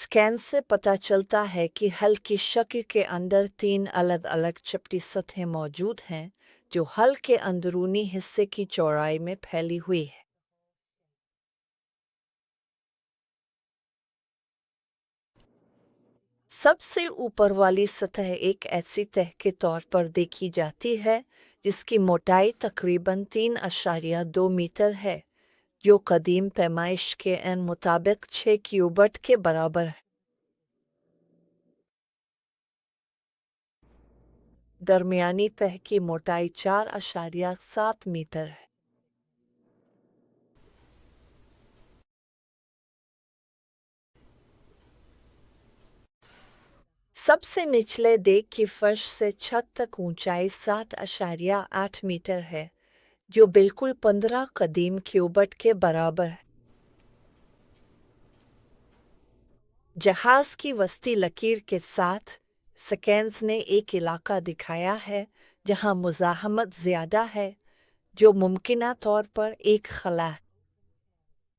Scan से पता चलता है कि हल्की शक्ल के अंदर 3 अलग-अलग चपटी सतहें मौजूद हैं, जो हल के अंदरूनी हिस्से की चौड़ाई में फैली हुई है। सबसे ऊपर वाली सतह एक ऐसी तह के तौर पर देखी जाती है, जिसकी मोटाई तकरीबन 3.2 मीटर है, जो कदीम पैमाइश के एन मुताबिक 6 क्यूबट के बराबर है। दरमियानी तह की मोटाई 4.7 मीटर है। सबसे निचले देक की फर्श से छत तक ऊंचाई 7.8 मीटर है, जो बिल्कुल 15 कदीम क्यूबट के बराबर है। जहाज की वस्ती लकीर के साथ स्कैन्स ने एक इलाका दिखाया है जहां मुज़ाहमत ज़्यादा है, जो मुमकिना तौर पर एक खला है।